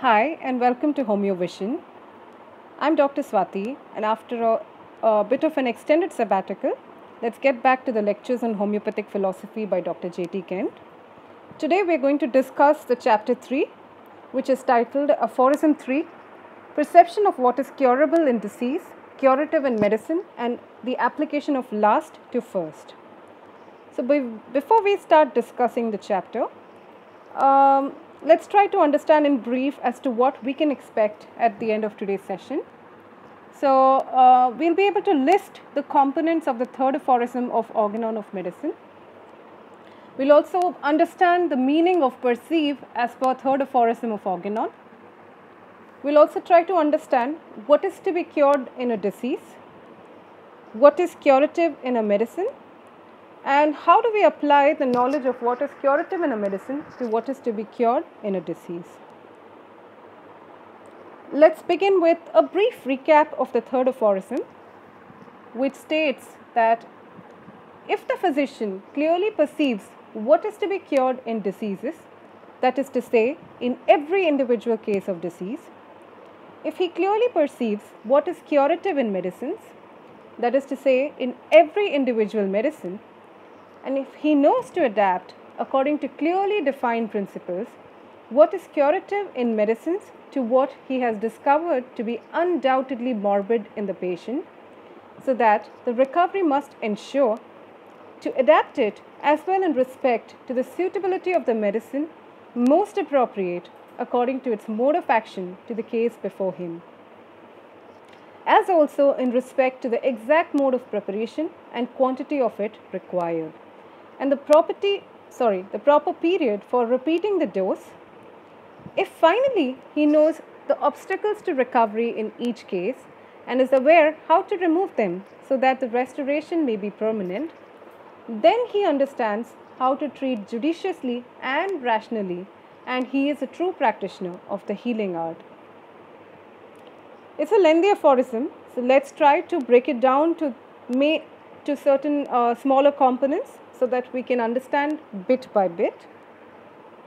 Hi and welcome to Homeovision. I'm Dr. Swati, and after a bit of an extended sabbatical, let's get back to the lectures on homeopathic philosophy by Dr. J.T. Kent. Today we're going to discuss the chapter 3, which is titled Aphorism 3, Perception of what is curable in disease, curative in medicine, and the application of last to first. So before we start discussing the chapter, let's try to understand in brief as to what we can expect at the end of today's session. So, we'll be able to list the components of the third aphorism of Organon of Medicine. We'll also understand the meaning of perceive as per third aphorism of Organon. We'll also try to understand what is to be cured in a disease, what is curative in a medicine, and how do we apply the knowledge of what is curative in a medicine to what is to be cured in a disease. Let's begin with a brief recap of the third aphorism, which states that if the physician clearly perceives what is to be cured in diseases, that is to say, in every individual case of disease, if he clearly perceives what is curative in medicines, that is to say, in every individual medicine, and if he knows to adapt according to clearly defined principles what is curative in medicines to what he has discovered to be undoubtedly morbid in the patient, so that the recovery must ensure to adapt it as well in respect to the suitability of the medicine most appropriate according to its mode of action to the case before him, as also in respect to the exact mode of preparation and quantity of it required, and the proper period for repeating the dose. If finally he knows the obstacles to recovery in each case and is aware how to remove them so that the restoration may be permanent, then he understands how to treat judiciously and rationally, and he is a true practitioner of the healing art. It's a lengthy aphorism, so let's try to break it down to certain smaller components so that we can understand bit by bit.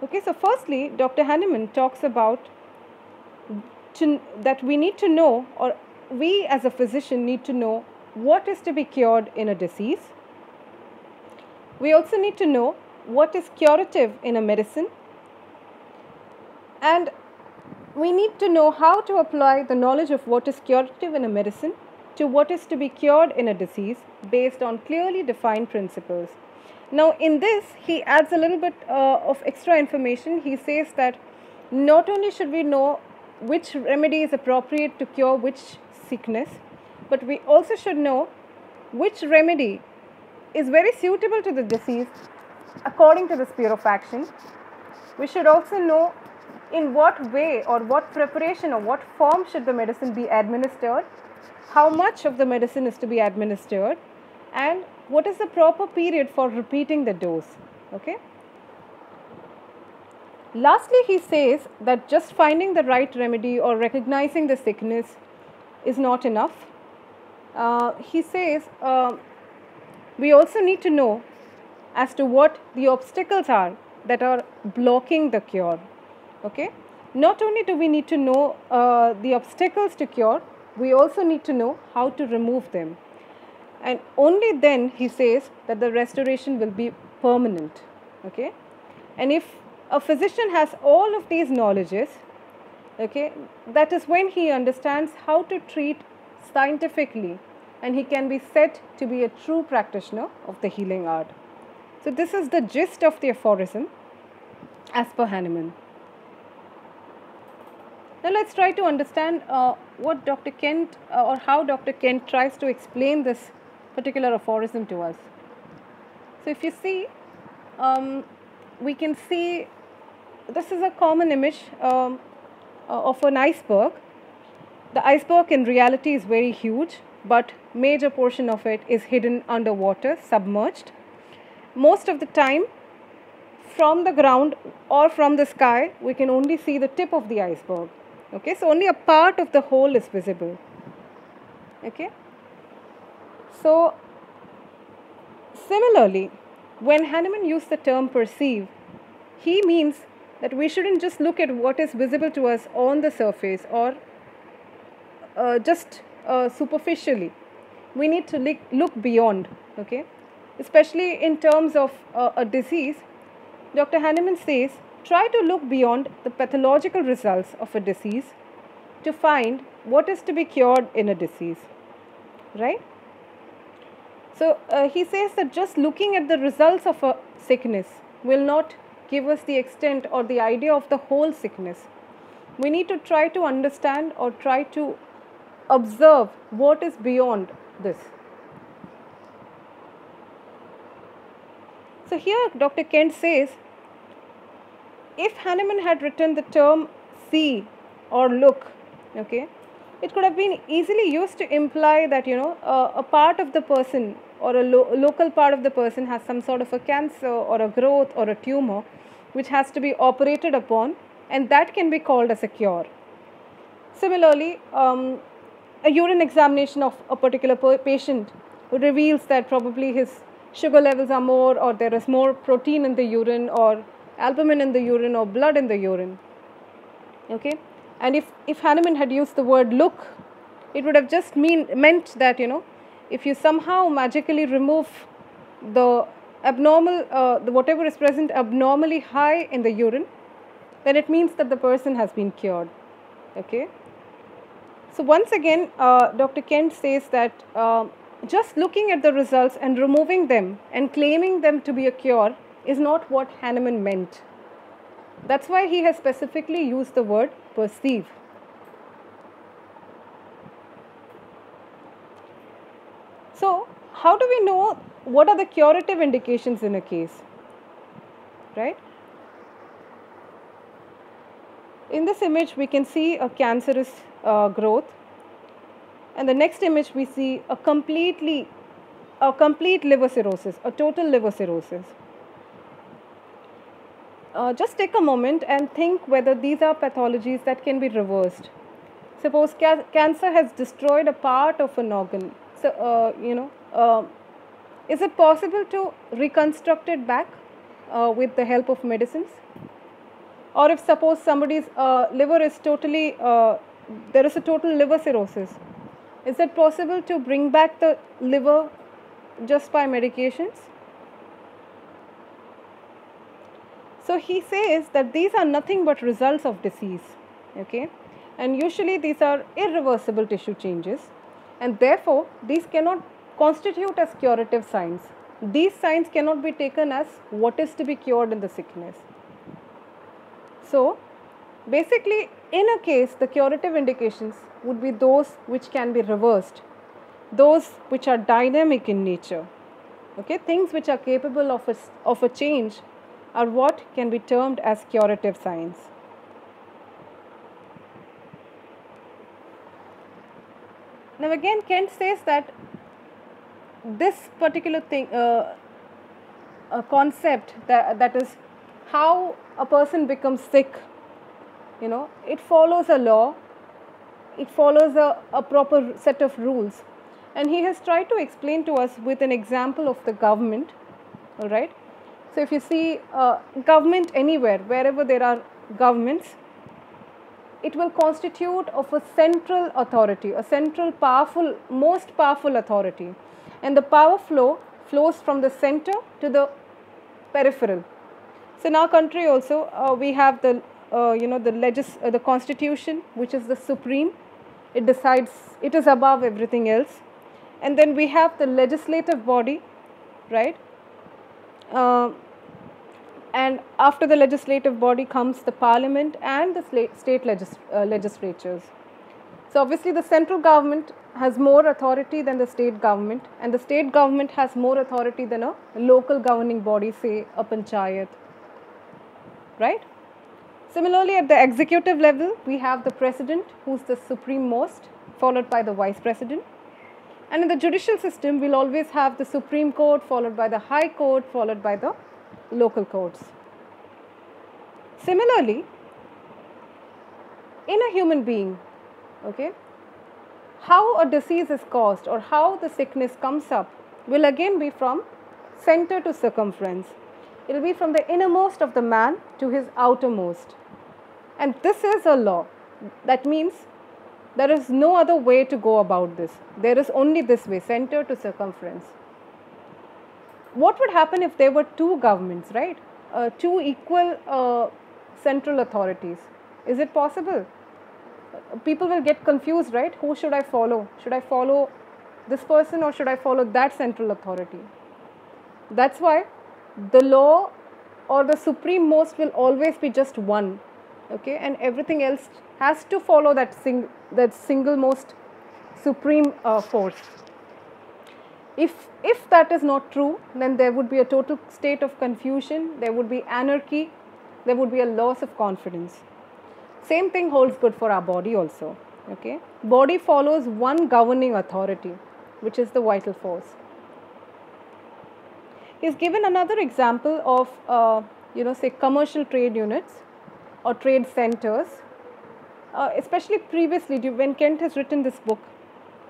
Okay, so firstly, Dr. Hahnemann talks about that we need to know, or we as a physician need to know what is to be cured in a disease. We also need to know what is curative in a medicine, and we need to know how to apply the knowledge of what is curative in a medicine to what is to be cured in a disease based on clearly defined principles. Now, in this, he adds a little bit of extra information. He says that not only should we know which remedy is appropriate to cure which sickness, but we also should know which remedy is very suitable to the disease according to the sphere of action. We should also know in what way or what preparation or what form should the medicine be administered, how much of the medicine is to be administered, and what is the proper period for repeating the dose. Okay. Lastly, he says that just finding the right remedy or recognizing the sickness is not enough. He says we also need to know as to what the obstacles are that are blocking the cure. Okay. Not only do we need to know the obstacles to cure, we also need to know how to remove them. And only then he says that the restoration will be permanent. Okay. And if a physician has all of these knowledges, okay, that is when he understands how to treat scientifically, and he can be said to be a true practitioner of the healing art. So this is the gist of the aphorism as per Hahnemann. Now let's try to understand what Dr. Kent or how Dr. Kent tries to explain this particular aphorism to us. So if you see, we can see this is a common image of an iceberg. The iceberg in reality is very huge, but major portion of it is hidden underwater, submerged. Most of the time, from the ground or from the sky, we can only see the tip of the iceberg. Okay, so only a part of the whole is visible. Okay. So, similarly, when Hahnemann used the term perceive, he means that we shouldn't just look at what is visible to us on the surface or just superficially. We need to look beyond, okay? Especially in terms of a disease, Dr. Hahnemann says, try to look beyond the pathological results of a disease to find what is to be cured in a disease, right? So he says that just looking at the results of a sickness will not give us the extent or the idea of the whole sickness. We need to try to understand or try to observe what is beyond this. So here Dr. Kent says, if Hahnemann had written the term see or look, okay, it could have been easily used to imply that, a part of the person or a local part of the person has some sort of a cancer or a growth or a tumor which has to be operated upon, and that can be called as a cure. Similarly, a urine examination of a particular patient reveals that probably his sugar levels are more, or there is more protein in the urine, or albumin in the urine, or blood in the urine, okay. And if Hahnemann had used the word look, it would have just meant that, if you somehow magically remove the abnormal, whatever is present abnormally high in the urine, then it means that the person has been cured, okay. So once again, Dr. Kent says that just looking at the results and removing them and claiming them to be a cure is not what Hahnemann meant. That's why he has specifically used the word perceive. So how do we know what are the curative indications in a case, right? In this image we can see a cancerous growth, and the next image we see a complete liver cirrhosis, a total liver cirrhosis. Just take a moment and think whether these are pathologies that can be reversed. Suppose cancer has destroyed a part of an organ. So, is it possible to reconstruct it back with the help of medicines? Or if suppose somebody's liver is totally, there is a total liver cirrhosis, is it possible to bring back the liver just by medications? So he says that these are nothing but results of disease, okay, and usually these are irreversible tissue changes, and therefore these cannot constitute as curative signs. These signs cannot be taken as what is to be cured in the sickness. So basically, in a case, the curative indications would be those which can be reversed, those which are dynamic in nature, okay, things which are capable of a change are what can be termed as curative signs. Now again, Kent says that this particular thing, a concept that is how a person becomes sick, it follows a law, it follows a proper set of rules, and he has tried to explain to us with an example of the government, all right. So if you see government anywhere, wherever there are governments, it will constitute of a central authority, a central most powerful authority, and the power flows from the center to the peripheral. So in our country also we have the the constitution, which is the supreme. It decides, it is above everything else, and then we have the legislative body, right? And after the legislative body comes the parliament and the state legislatures. So obviously the central government has more authority than the state government, and the state government has more authority than a local governing body, say a panchayat, right? Similarly, at the executive level, we have the president, who is the supreme most, followed by the vice president. And in the judicial system, we will always have the Supreme Court, followed by the High Court, followed by the local courts. Similarly, in a human being, okay, how a disease is caused or how the sickness comes up will again be from center to circumference. It will be from the innermost of the man to his outermost. And this is a law. That means there is no other way to go about this. There is only this way, center to circumference. What would happen if there were two governments, right? Two equal central authorities. Is it possible? People will get confused, right? Who should I follow? Should I follow this person or should I follow that central authority? That's why the law or the supreme most will always be just one, okay? And everything else has to follow that single most supreme force. If that is not true, then there would be a total state of confusion, there would be anarchy, there would be a loss of confidence. Same thing holds good for our body also, okay? Body follows one governing authority, which is the vital force. He's given another example of, say commercial trade units or trade centers, especially previously when Kent has written this book.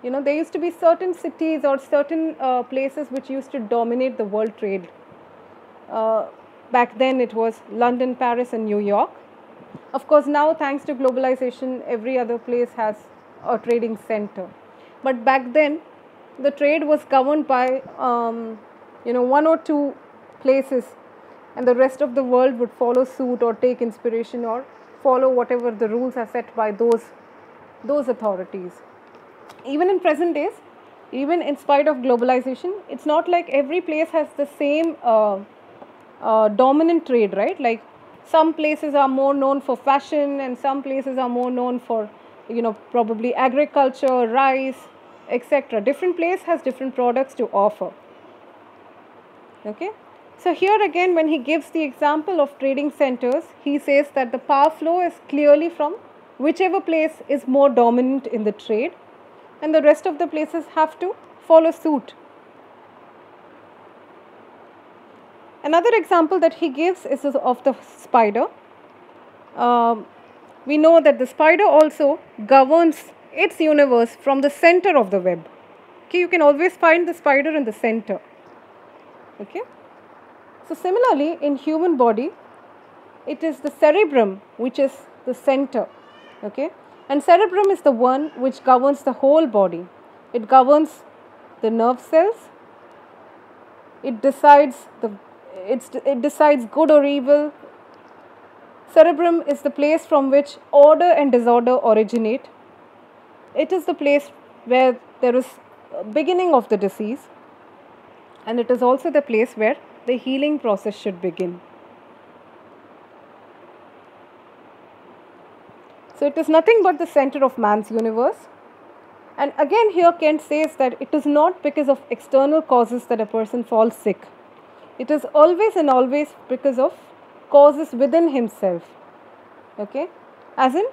There used to be certain cities or certain places which used to dominate the world trade. Back then it was London, Paris and New York. Of course, now thanks to globalization, every other place has a trading center. But back then, the trade was governed by, one or two places, and the rest of the world would follow suit or take inspiration or follow whatever the rules are set by those authorities. Even in present days, even in spite of globalization, it's not like every place has the same dominant trade, right? Like some places are more known for fashion and some places are more known for, probably agriculture, rice, etc. Different place has different products to offer. Okay. So here again, when he gives the example of trading centers, he says that the power flow is clearly from whichever place is more dominant in the trade, and the rest of the places have to follow suit. Another example that he gives is of the spider. We know that the spider also governs its universe from the center of the web. Okay, you can always find the spider in the center. Okay. So similarly, in human body, it is the cerebrum which is the center. Okay. And cerebrum is the one which governs the whole body. It governs the nerve cells. It decides good or evil. Cerebrum is the place from which order and disorder originate. It is the place where there is a beginning of the disease, and it is also the place where the healing process should begin. So it is nothing but the center of man's universe. And again here Kent says that it is not because of external causes that a person falls sick. It is always and always because of causes within himself. Okay, as in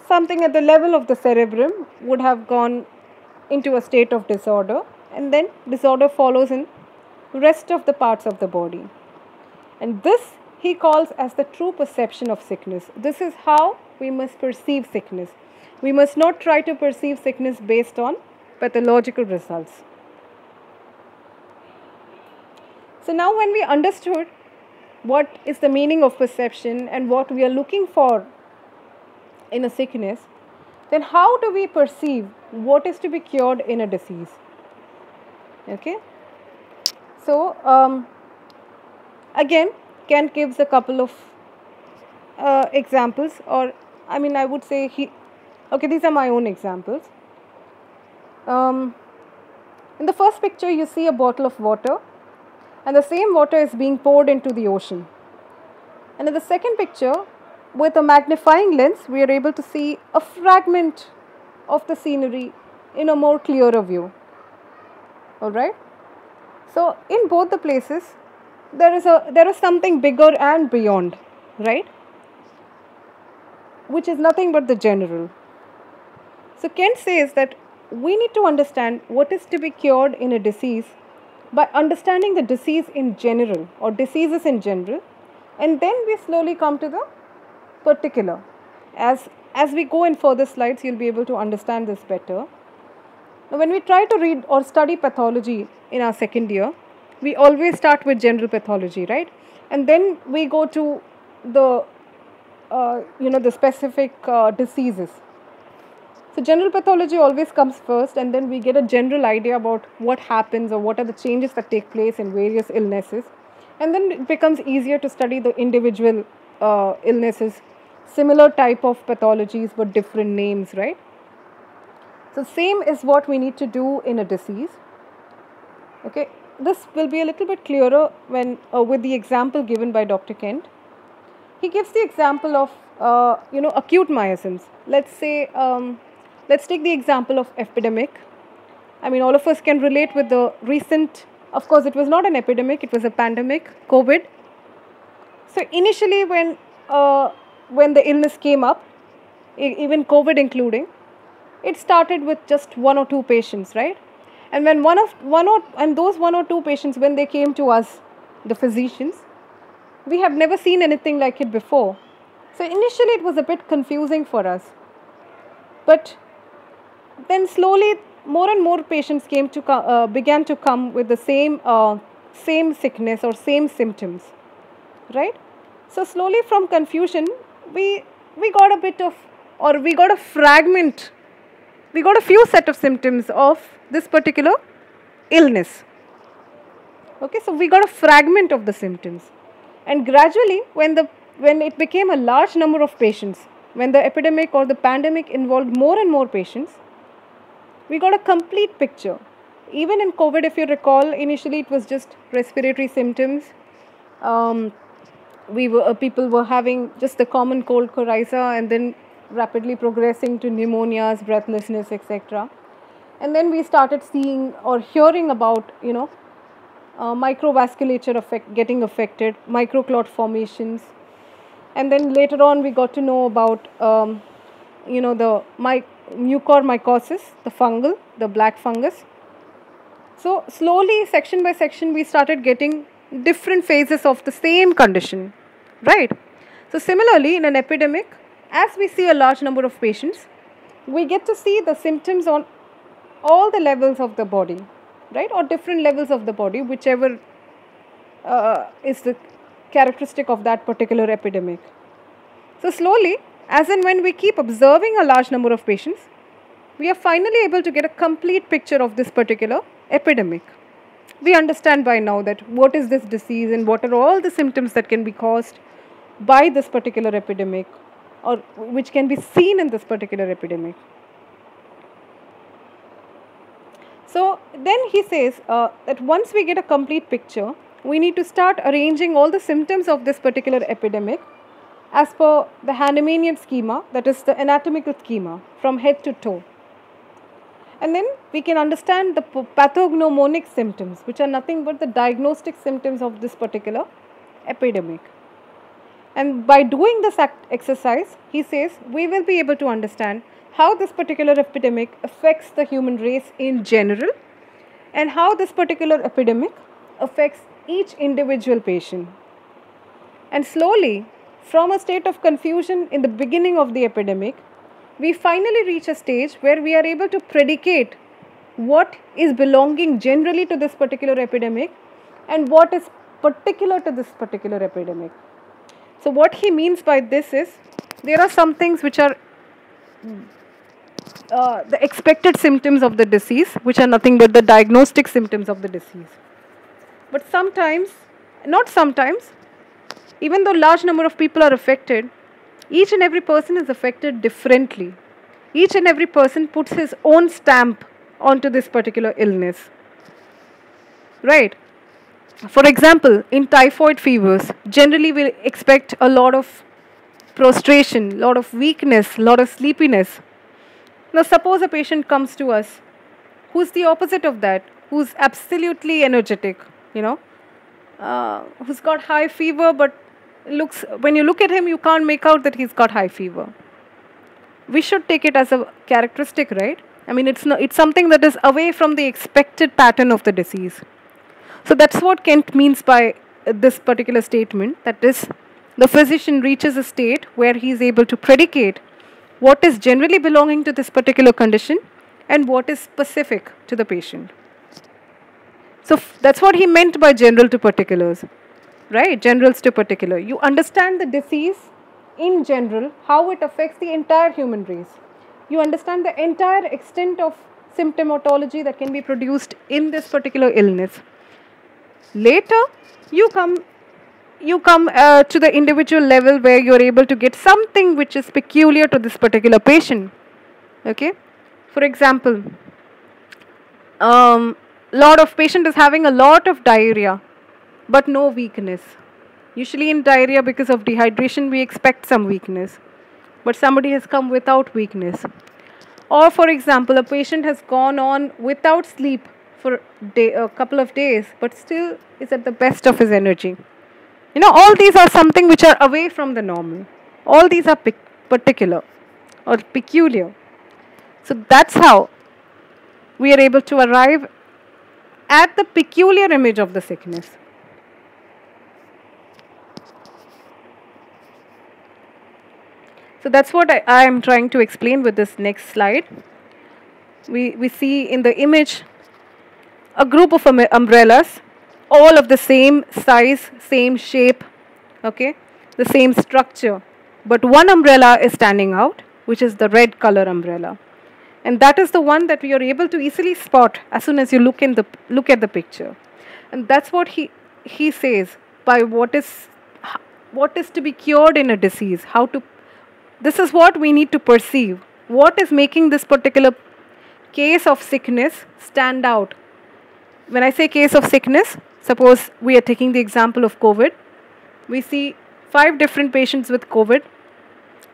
something at the level of the cerebrum would have gone into a state of disorder, and then disorder follows in the rest of the parts of the body. And this he calls as the true perception of sickness. This is how we must perceive sickness. We must not try to perceive sickness based on pathological results. So now when we understood what is the meaning of perception and what we are looking for in a sickness, then how do we perceive what is to be cured in a disease? Okay. So again, Kent gives a couple of examples, or I would say these are my own examples. In the first picture you see a bottle of water, and the same water is being poured into the ocean. And in the second picture, with a magnifying lens, we are able to see a fragment of the scenery in a more clearer view. Alright. So in both the places, there is something bigger and beyond, right? Which is nothing but the general. So Kent says that we need to understand what is to be cured in a disease by understanding the disease in general or diseases in general, and then we slowly come to the particular. As we go in further slides, you'll be able to understand this better. Now, when we try to read or study pathology in our second year, we always start with general pathology, right? And then we go to the, the specific diseases. So general pathology always comes first, and then we get a general idea about what happens or what are the changes that take place in various illnesses. And then it becomes easier to study the individual illnesses, similar type of pathologies but different names, right? So same is what we need to do in a disease. Okay, this will be a little bit clearer when with the example given by Dr. Kent. He gives the example of acute miasms. Let's say let's take the example of epidemic. I mean, all of us can relate with the recent, of course it was not an epidemic, it was a pandemic, COVID. So initially when the illness came up, even COVID including, it started with just 1 or 2 patients, right? And when those 1 or 2 patients, when they came to us, the physicians, we have never seen anything like it before. So initially it was a bit confusing for us. But then slowly more and more patients began to come with the same sickness or same symptoms, right? So slowly from confusion, we got a bit of, or we got a fragment, we got a few set of symptoms of this particular illness. Okay, so we got a fragment of the symptoms. And gradually, when it became a large number of patients, when the epidemic or the pandemic involved more and more patients, we got a complete picture. Even in COVID, if you recall, initially it was just respiratory symptoms. People were having just the common cold, coryza, and then rapidly progressing to pneumonias, breathlessness, etc. And then we started seeing or hearing about, microvasculature getting affected, microclot formations. And then later on we got to know about, the mucormycosis, the fungal, the black fungus. So slowly, section by section, we started getting different phases of the same condition, right? So similarly, in an epidemic, as we see a large number of patients, we get to see the symptoms on all the levels of the body, right? Or different levels of the body, whichever is the characteristic of that particular epidemic. So slowly, as and when we keep observing a large number of patients, we are finally able to get a complete picture of this particular epidemic. We understand by now that what is this disease and what are all the symptoms that can be caused by this particular epidemic, or which can be seen in this particular epidemic. So then he says that once we get a complete picture, we need to start arranging all the symptoms of this particular epidemic as per the Hahnemannian schema, that is the anatomical schema from head to toe. And then we can understand the pathognomonic symptoms, which are nothing but the diagnostic symptoms of this particular epidemic. And by doing this exercise, he says, we will be able to understand how this particular epidemic affects the human race in general, and how this particular epidemic affects each individual patient. And slowly, from a state of confusion in the beginning of the epidemic, we finally reach a stage where we are able to predicate what is belonging generally to this particular epidemic and what is particular to this particular epidemic. So what he means by this is, there are some things which are the expected symptoms of the disease, which are nothing but the diagnostic symptoms of the disease. But sometimes, not sometimes, even though large number of people are affected, each and every person is affected differently. Each and every person puts his own stamp onto this particular illness, right? For example, in typhoid fevers, generally we expect a lot of prostration, lot of weakness, lot of sleepiness. Now suppose a patient comes to us who's the opposite of that, who's absolutely energetic, who's got high fever, but when you look at him, you can't make out that he's got high fever. We should take it as a characteristic, right? I mean, it's something that is away from the expected pattern of the disease. So that's what Kent means by this particular statement, that is, the physician reaches a state where he is able to predicate what is generally belonging to this particular condition and what is specific to the patient. So that's what he meant by general to particulars, right? Generals to particular. You understand the disease in general, how it affects the entire human race. You understand the entire extent of symptomatology that can be produced in this particular illness. Later, you come to the individual level where you are able to get something which is peculiar to this particular patient. Okay, for example, lot of patient is having a lot of diarrhea, but no weakness. Usually in diarrhea, because of dehydration, we expect some weakness, but somebody has come without weakness. Or for example, a patient has gone on without sleep for a couple of days, but still is at the best of his energy. All these are something which are away from the normal. All these are particular or peculiar. So that's how we are able to arrive at the peculiar image of the sickness. So that's what I am trying to explain with this next slide. We see in the image a group of umbrellas, all of the same size, same shape, okay, the same structure. But one umbrella is standing out, which is the red color umbrella. And that is the one that we are able to easily spot as soon as you look at the picture. And that's what he says by what is to be cured in a disease, this is what we need to perceive. What is making this particular case of sickness stand out? When I say case of sickness, suppose we are taking the example of COVID. We see 5 different patients with COVID.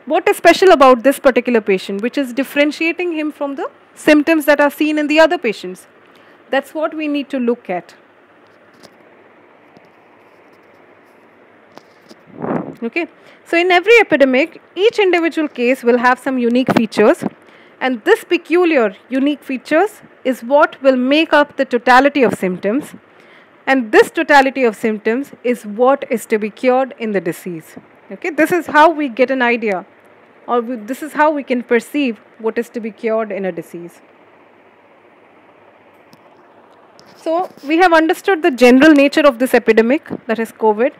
What is special about this particular patient, which is differentiating him from the symptoms that are seen in the other patients? That's what we need to look at. Okay. So in every epidemic, each individual case will have some unique features, and this peculiar unique features is what will make up the totality of symptoms, and this totality of symptoms is what is to be cured in the disease. Okay, this is how we get an idea, or this is how we can perceive what is to be cured in a disease. So we have understood the general nature of this epidemic, that is COVID.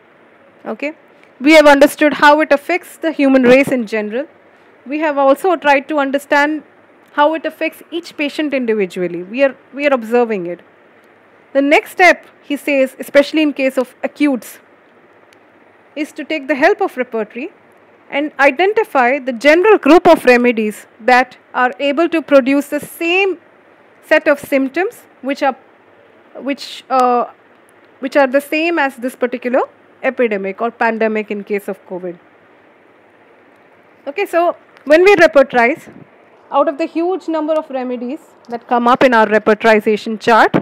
Okay. We have understood how it affects the human race in general. We have also tried to understand how it affects each patient individually. We are observing it. The next step, he says, especially in case of acutes, is to take the help of repertory and identify the general group of remedies that are able to produce the same set of symptoms which are the same as this particular epidemic or pandemic in case of COVID. Okay, so when we repertorize, out of the huge number of remedies that come up in our repertorization chart,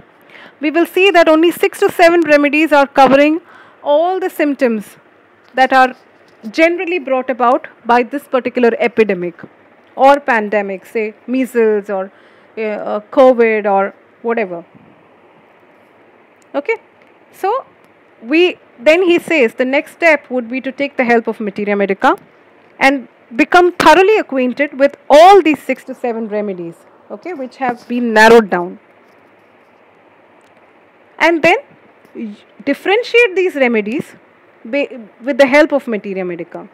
we will see that only 6 to 7 remedies are covering all the symptoms that are generally brought about by this particular epidemic or pandemic, say measles or COVID or whatever. Okay, so then he says the next step would be to take the help of materia medica and become thoroughly acquainted with all these 6 to 7 remedies, okay, which have been narrowed down, and then differentiate these remedies with the help of materia medica.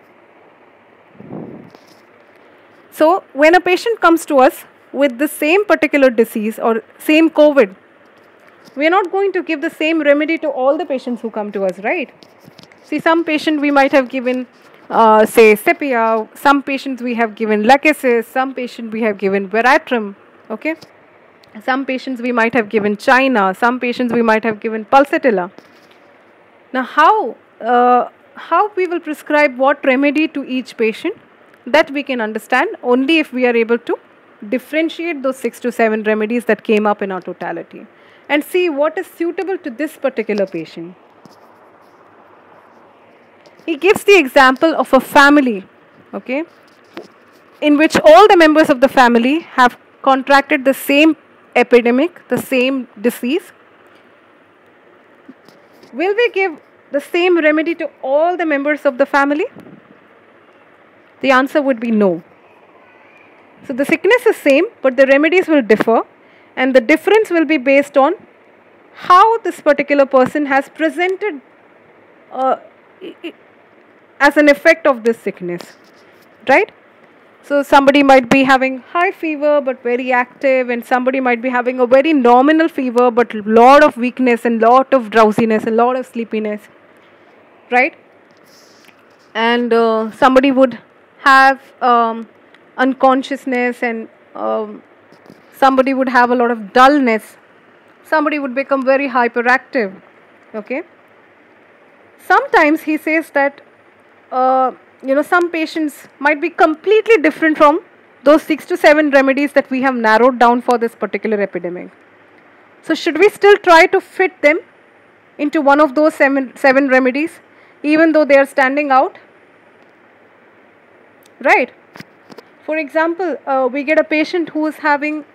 So when a patient comes to us with the same particular disease or same COVID, we are not going to give the same remedy to all the patients who come to us, right? See, some patient we might have given, say, sepia. Some patients we have given lachesis. Some patient we have given veratrum. Okay. Some patients we might have given china. Some patients we might have given pulsatilla. Now, how we will prescribe what remedy to each patient, that we can understand only if we are able to differentiate those 6 to 7 remedies that came up in our totality and see what is suitable to this particular patient. He gives the example of a family, okay, in which all the members of the family have contracted the same epidemic, the same disease. Will we give the same remedy to all the members of the family? The answer would be no. So the sickness is same, but the remedies will differ, and the difference will be based on how this particular person has presented uh, as an effect of this sickness, right? So somebody might be having high fever but very active, and somebody might be having a very nominal fever but lot of weakness and lot of drowsiness and lot of sleepiness, right? And somebody would have unconsciousness, and somebody would have a lot of dullness. Somebody would become very hyperactive. Okay. Sometimes he says that some patients might be completely different from those 6 to 7 remedies that we have narrowed down for this particular epidemic. So should we still try to fit them into one of those seven remedies, even though they are standing out? Right. For example, we get a patient who is having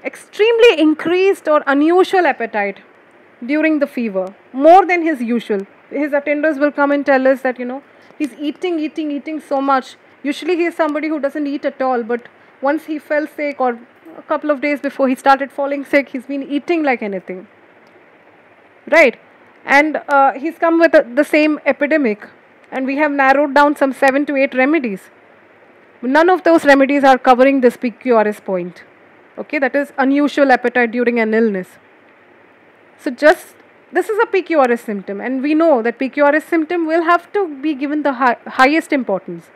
extremely increased or unusual appetite during the fever, more than his usual. His attenders will come and tell us that, he's eating so much. Usually he is somebody who doesn't eat at all, but once he fell sick, or a couple of days before he started falling sick, he's been eating like anything. Right. And he's come with the same epidemic, and we have narrowed down some 7 to 8 remedies. None of those remedies are covering this PQRS point. Okay, that is unusual appetite during an illness. So this is a PQRS symptom, and we know that PQRS symptom will have to be given the highest importance.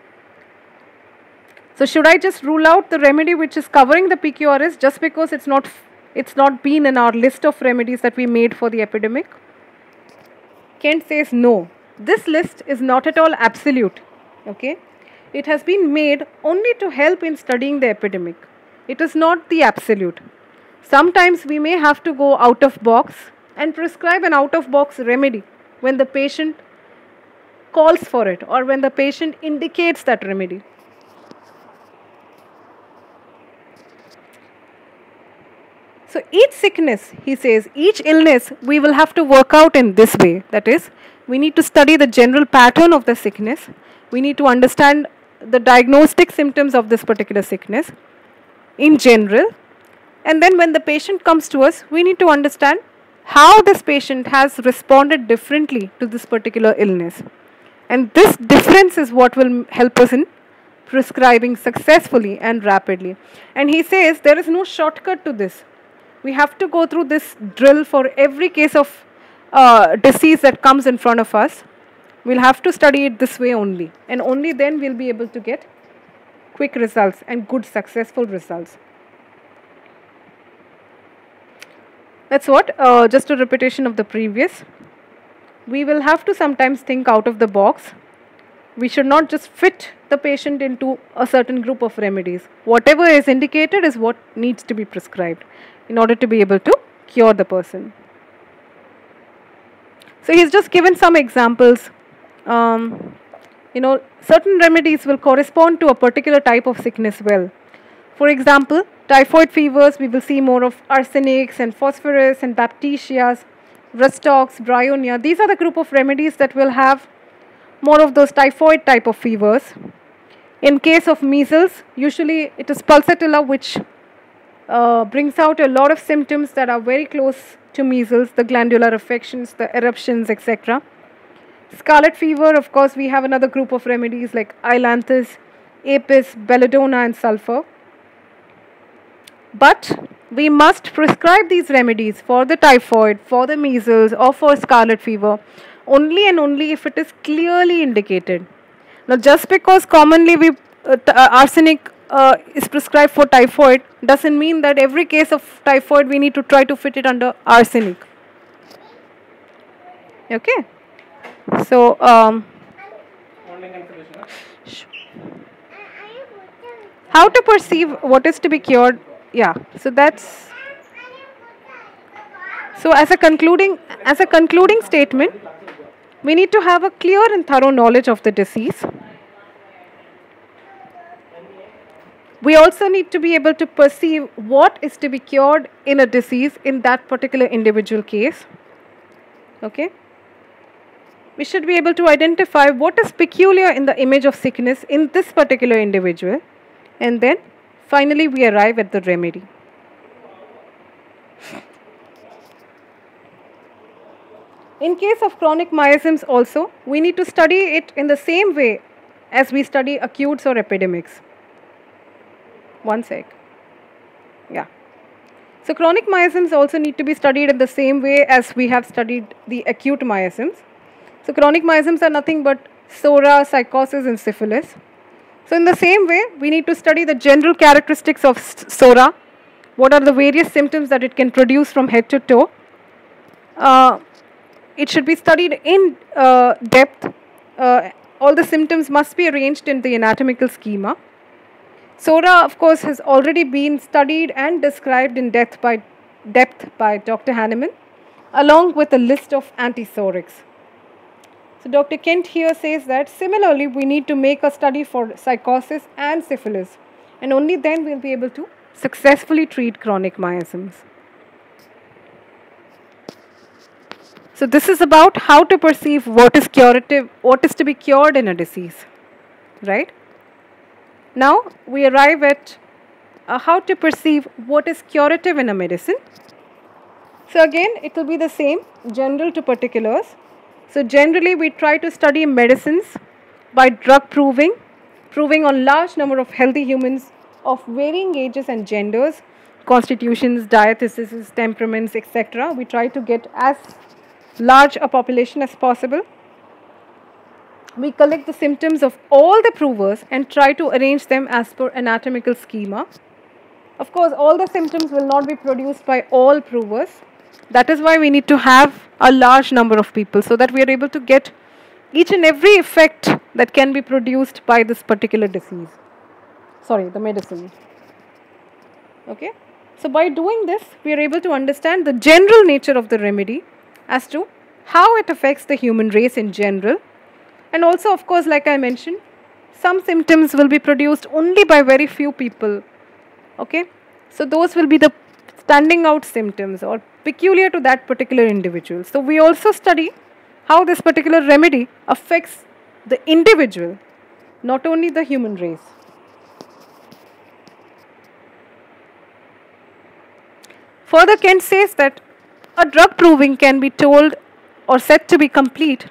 So should I just rule out the remedy which is covering the PQRS just because it's not been in our list of remedies that we made for the epidemic? Kent says no. This list is not at all absolute. Okay, it has been made only to help in studying the epidemic. It is not the absolute. Sometimes we may have to go out of box and prescribe an out of box remedy when the patient calls for it, or when the patient indicates that remedy. So each sickness, he says, each illness we will have to work out in this way. That is, we need to study the general pattern of the sickness. We need to understand the diagnostic symptoms of this particular sickness in general. And then when the patient comes to us, we need to understand how this patient has responded differently to this particular illness. And this difference is what will help us in prescribing successfully and rapidly. And he says there is no shortcut to this. We have to go through this drill for every case of disease that comes in front of us. We'll have to study it this way only, and only then we'll be able to get quick results and good successful results. That's what, just a repetition of the previous. We will have to sometimes think out of the box. We should not just fit the patient into a certain group of remedies. Whatever is indicated is what needs to be prescribed in order to be able to cure the person. So he's just given some examples. Certain remedies will correspond to a particular type of sickness well. For example, typhoid fevers, we will see more of arsenics and phosphorus and bacterias, rustox, bryonia. These are the group of remedies that will have more of those typhoid type of fevers. In case of measles, usually it is pulsatilla which brings out a lot of symptoms that are very close to measles, the glandular affections, the eruptions, etc. Scarlet fever, of course, we have another group of remedies like ailanthus, apis, belladonna and sulfur. But we must prescribe these remedies for the typhoid, for the measles or for scarlet fever only and only if it is clearly indicated. Now just because commonly arsenic is prescribed for typhoid doesn't mean that every case of typhoid we need to try to fit it under arsenic. Okay. So how to perceive what is to be cured? Yeah, so that's, so as a concluding statement, we need to have a clear and thorough knowledge of the disease. We also need to be able to perceive what is to be cured in a disease in that particular individual case. Okay. We should be able to identify what is peculiar in the image of sickness in this particular individual, and then finally we arrive at the remedy. In case of chronic miasms also, we need to study it in the same way as we study acutes or epidemics. One sec. Yeah. So chronic miasms also need to be studied in the same way as we have studied the acute miasms. So chronic miasms are nothing but psora, psychosis and syphilis. So in the same way, we need to study the general characteristics of psora. What are the various symptoms that it can produce from head to toe? It should be studied in depth. All the symptoms must be arranged in the anatomical schema. Psora, of course, has already been studied and described in depth by Dr. Hahnemann, along with a list of antipsorics. So Dr. Kent here says that similarly, we need to make a study for psychosis and syphilis, and only then we'll be able to successfully treat chronic miasms. So this is about how to perceive what is curative, what is to be cured in a disease, right? Now we arrive at how to perceive what is curative in a medicine. So again, it will be the same, general to particulars. So generally we try to study medicines by drug proving on large number of healthy humans of varying ages and genders, constitutions, diatheses, temperaments, etc. We try to get as large a population as possible. We collect the symptoms of all the provers and try to arrange them as per anatomical schema. Of course, all the symptoms will not be produced by all provers. That is why we need to have a large number of people so that we are able to get each and every effect that can be produced by this particular disease. Sorry, the medicine. Okay. So by doing this, we are able to understand the general nature of the remedy as to how it affects the human race in general. And also, of course, like I mentioned, some symptoms will be produced only by very few people. Okay. So those will be the standing out symptoms or peculiar to that particular individual. So we also study how this particular remedy affects the individual, not only the human race. Further, Kent says that a drug proving can be told or said to be complete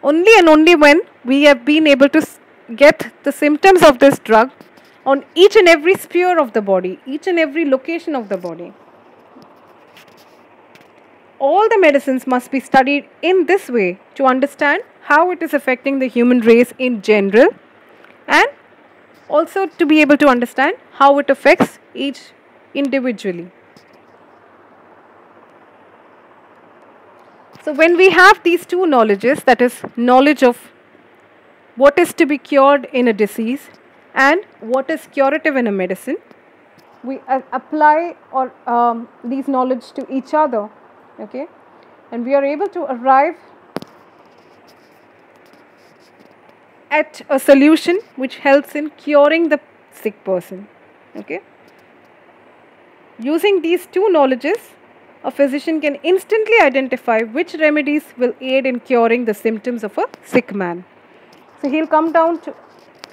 only and only when we have been able to get the symptoms of this drug on each and every sphere of the body, each and every location of the body. All the medicines must be studied in this way to understand how it is affecting the human race in general, and also to be able to understand how it affects each individually. So when we have these two knowledges, that is knowledge of what is to be cured in a disease and what is curative in a medicine, we apply these knowledge to each other, okay, and we are able to arrive at a solution which helps in curing the sick person, okay. Using these two knowledges, a physician can instantly identify which remedies will aid in curing the symptoms of a sick man. So he'll come down to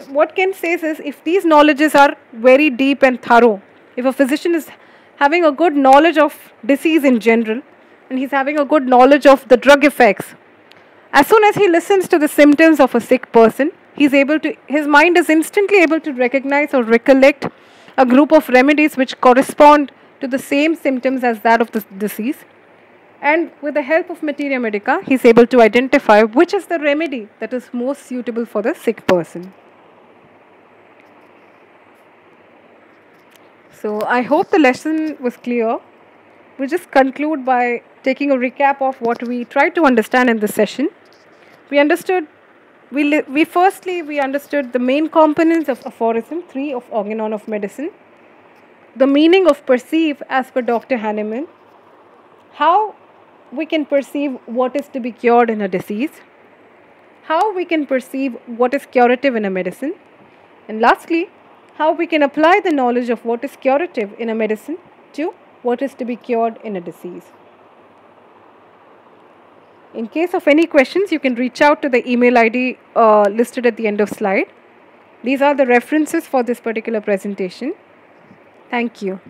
what Ken says is, if these knowledges are very deep and thorough, if a physician is having a good knowledge of disease in general and he's having a good knowledge of the drug effects, as soon as he listens to the symptoms of a sick person, his mind is instantly able to recognize or recollect a group of remedies which correspond to the same symptoms as that of the disease, and with the help of materia medica, he is able to identify which is the remedy that is most suitable for the sick person. So I hope the lesson was clear. We'll just conclude by taking a recap of what we tried to understand in this session. We understood the main components of aphorism 3 of Organon of Medicine, the meaning of perceive as per Dr. Hahnemann, how we can perceive what is to be cured in a disease, how we can perceive what is curative in a medicine, and lastly, how we can apply the knowledge of what is curative in a medicine to what is to be cured in a disease. In case of any questions, you can reach out to the email ID listed at the end of slide. These are the references for this particular presentation. Thank you.